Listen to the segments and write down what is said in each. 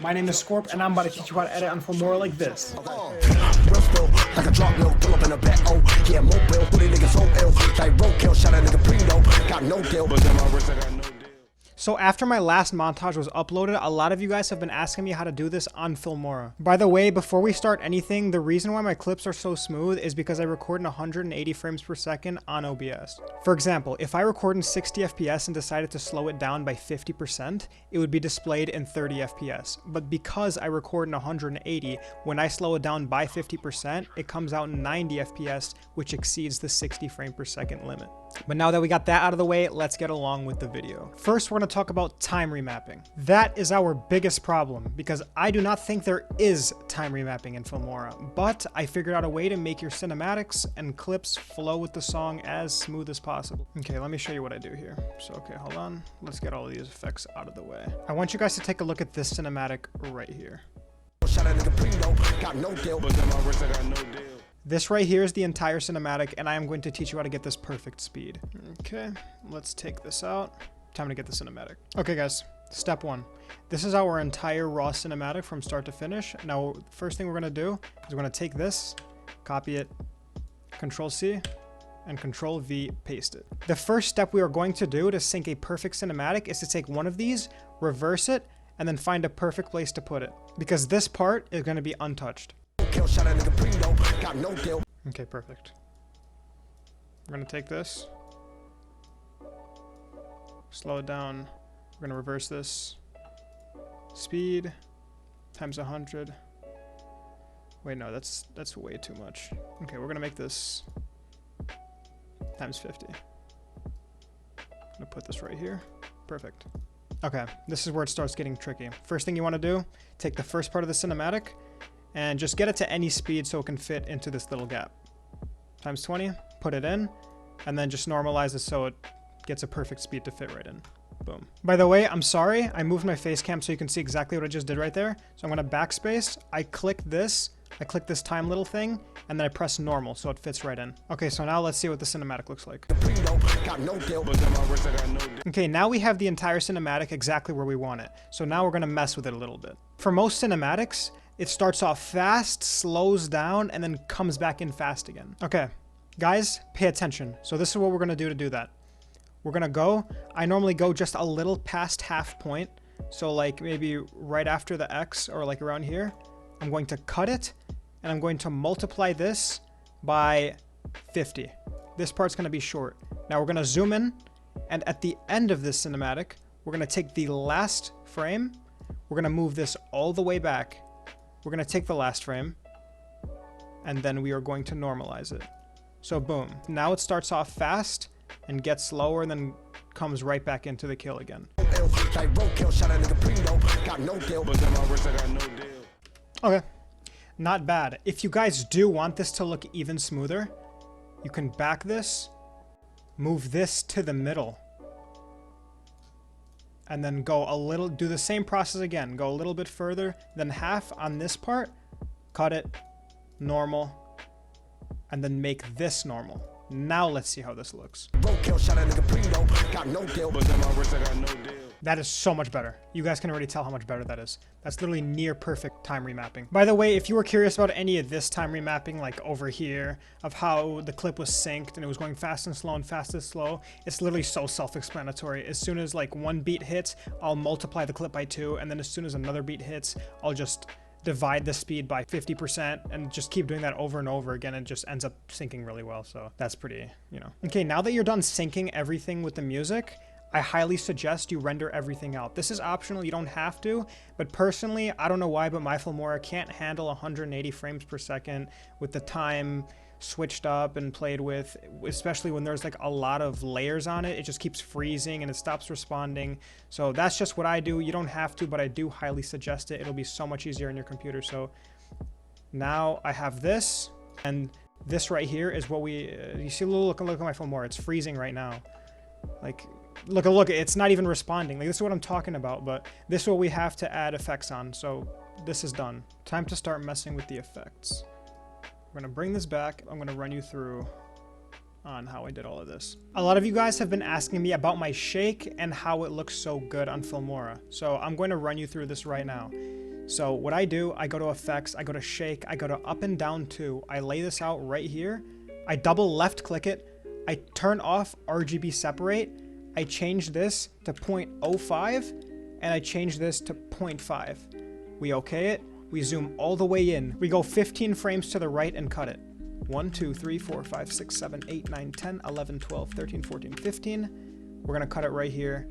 My name is Scorp, and I'm about to teach you how to edit on Filmora like this. So after my last montage was uploaded, a lot of you guys have been asking me how to do this on Filmora. By the way, before we start anything, the reason why my clips are so smooth is because I record in 180 frames per second on OBS. For example, if I record in 60 FPS and decided to slow it down by 50%, it would be displayed in 30 FPS. But because I record in 180, when I slow it down by 50%, it comes out in 90 FPS, which exceeds the 60 frame per second limit. But now that we got that out of the way, let's get along with the video. First, we're going to talk about time remapping. That is our biggest problem because I do not think there is time remapping in Filmora, but I figured out a way to make your cinematics and clips flow with the song as smooth as possible. Okay, let me show you what I do here. So, okay, hold on. Let's get all of these effects out of the way. I want you guys to take a look at this cinematic right here. This right here is the entire cinematic, and I am going to teach you how to get this perfect speed. Okay, let's take this out. Time to get the cinematic. Okay guys, step one. This is our entire raw cinematic from start to finish. Now, first thing we're gonna do is we're gonna take this, copy it, Control C, and Control V, paste it. The first step we are going to do to sync a perfect cinematic is to take one of these, reverse it, and then find a perfect place to put it. Because this part is gonna be untouched. Okay, perfect. We're gonna take this, slow it down. We're gonna reverse this. Speed times 100. Wait, no, that's way too much. Okay, we're gonna make this times 50. I'm gonna put this right here. Perfect. Okay, this is where it starts getting tricky. First thing you want to do, take the first part of the cinematic and just get it to any speed so it can fit into this little gap. Times 20, put it in, and then just normalize it so it gets a perfect speed to fit right in. Boom. By the way, I'm sorry, I moved my face cam so you can see exactly what I just did right there. So I'm gonna backspace, I click this time little thing, and then I press normal so it fits right in. Okay, so now let's see what the cinematic looks like. Okay, now we have the entire cinematic exactly where we want it. So now we're gonna mess with it a little bit. For most cinematics, it starts off fast, slows down, and then comes back in fast again. Okay, guys, pay attention. So this is what we're gonna do to do that. We're gonna go, I normally go just a little past half point. So like maybe right after the X or like around here. I'm going to cut it and I'm going to multiply this by 50. This part's gonna be short. Now we're gonna zoom in, and at the end of this cinematic, we're gonna take the last frame. We're gonna move this all the way back. We're gonna take the last frame, and then we are going to normalize it. So boom, now it starts off fast and gets slower and then comes right back into the kill again. Okay, not bad. If you guys do want this to look even smoother, you can back this, move this to the middle, and then go a little, do the same process again, go a little bit further, then half on this part, cut it, normal, and then make this normal. Now let's see how this looks. That is so much better. You guys can already tell how much better that is. That's literally near perfect time remapping. By the way, if you were curious about any of this time remapping, like over here, of how the clip was synced and it was going fast and slow and fast and slow, it's literally so self-explanatory. As soon as like one beat hits, I'll multiply the clip by 2, and then as soon as another beat hits, I'll just divide the speed by 50% and just keep doing that over and over again, and it just ends up syncing really well. So that's pretty, you know. Okay, now that you're done syncing everything with the music, I highly suggest you render everything out. This is optional, you don't have to, but personally, I don't know why, but my Filmora can't handle 180 frames per second with the time switched up and played with, especially when there's like a lot of layers on it. It just keeps freezing and it stops responding. So that's just what I do. You don't have to, but I do highly suggest it. It'll be so much easier on your computer. So now I have this, and this right here is what we, you see, look at my Filmora. It's freezing right now. Like, look, it's not even responding. Like, this is what I'm talking about, but this is what we have to add effects on. So this is done. Time to start messing with the effects. We're gonna bring this back. I'm gonna run you through on how I did all of this. A lot of you guys have been asking me about my shake and how it looks so good on Filmora. So I'm going to run you through this right now. So what I do, I go to effects, I go to shake, I go to up and down 2. I lay this out right here. I double left click it. I turn off RGB separate. I change this to 0.05 and I change this to 0.5. We okay it. We zoom all the way in. We go 15 frames to the right and cut it. 1, 2, 3, 4, 5, 6, 7, 8, 9, 10, 11, 12, 13, 14, 15. We're gonna cut it right here.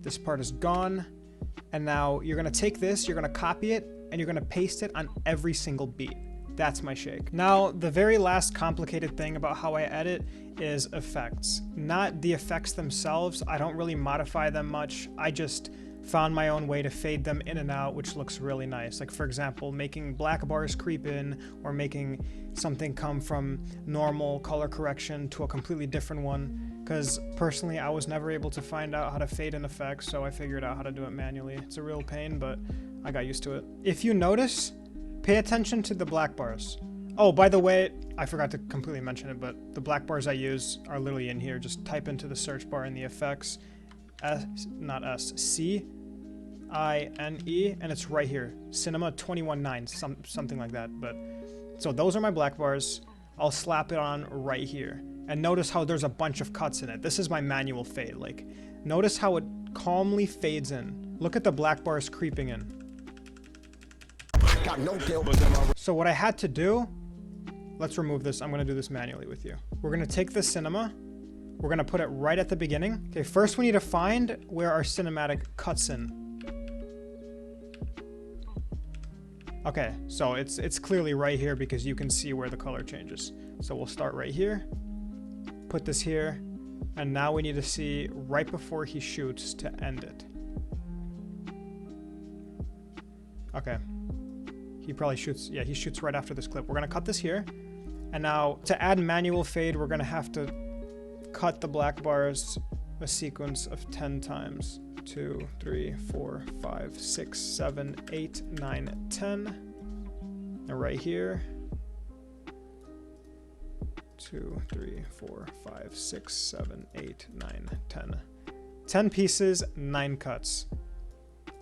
This part is gone. And now you're gonna take this, you're gonna copy it, and you're gonna paste it on every single beat. That's my shake. Now, the very last complicated thing about how I edit is effects. Not the effects themselves. I don't really modify them much. I just found my own way to fade them in and out, which looks really nice. Like, for example, making black bars creep in, or making something come from normal color correction to a completely different one. Because personally, I was never able to find out how to fade in effects, so I figured out how to do it manually. It's a real pain, but I got used to it. If you notice, pay attention to the black bars. Oh, by the way, I forgot to completely mention it, but the black bars I use are literally in here. Just type into the search bar in the effects, C-I-N-E, and it's right here. Cinema 21.9, something like that. But so those are my black bars. I'll slap it on right here. And notice how there's a bunch of cuts in it. This is my manual fade. Like, notice how it calmly fades in. Look at the black bars creeping in. So what I had to do, let's remove this. I'm gonna do this manually with you. We're gonna take the cinema. We're gonna put it right at the beginning. Okay, first we need to find where our cinematic cuts in. Okay, so it's clearly right here because you can see where the color changes. So we'll start right here. Put this here, and now we need to see right before he shoots to end it. Okay. He probably shoots, yeah, he shoots right after this clip. We're gonna cut this here, and now to add manual fade, we're gonna have to cut the black bars a sequence of 10 times. 2, 3, 4, 5, 6, 7, 8, 9, 10. And right here. 2, 3, 4, 5, 6, 7, 8, 9, 10. 10 pieces, 9 cuts.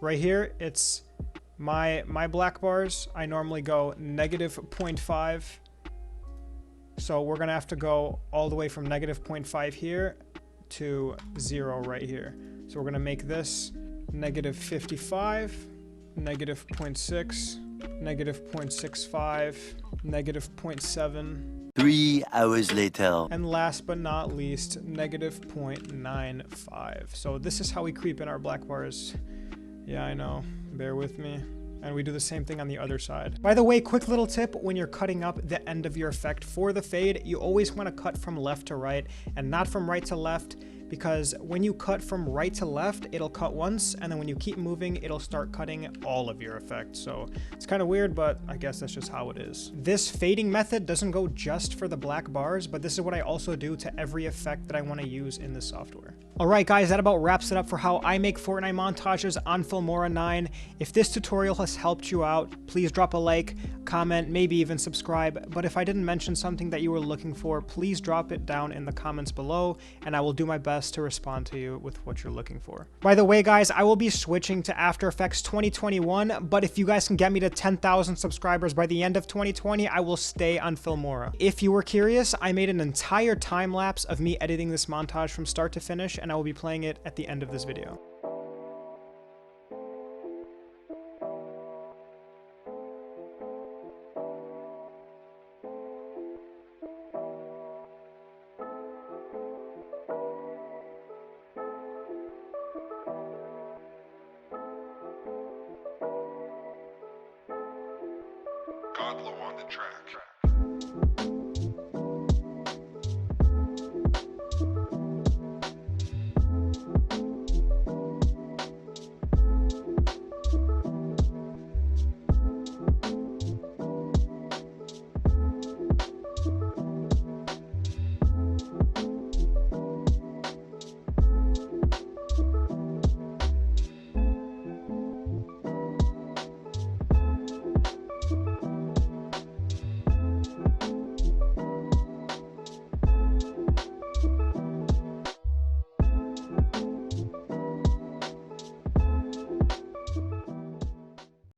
Right here, it's my black bars. I normally go negative 0.5. So we're gonna have to go all the way from negative 0.5 here to 0 right here. So we're gonna make this negative 55, negative 0.6, negative 0.65, negative 0.7. 3 hours later. And last but not least, negative 0.95. So this is how we creep in our black bars. Yeah, I know. Bear with me. And we do the same thing on the other side. By the way, quick little tip, when you're cutting up the end of your effect for the fade, you always want to cut from left to right and not from right to left, because when you cut from right to left, it'll cut once, and then when you keep moving, it'll start cutting all of your effect. So it's kind of weird, but I guess that's just how it is. This fading method doesn't go just for the black bars, but this is what I also do to every effect that I want to use in this software. Alright guys, that about wraps it up for how I make Fortnite montages on Filmora 9. If this tutorial has helped you out, please drop a like, comment, maybe even subscribe. But if I didn't mention something that you were looking for, please drop it down in the comments below, and I will do my best to respond to you with what you're looking for. By the way guys, I will be switching to After Effects 2021, but if you guys can get me to 10,000 subscribers by the end of 2020, I will stay on Filmora. If you were curious, I made an entire time lapse of me editing this montage from start to finish, and I will be playing it at the end of this video. Godlow on the track.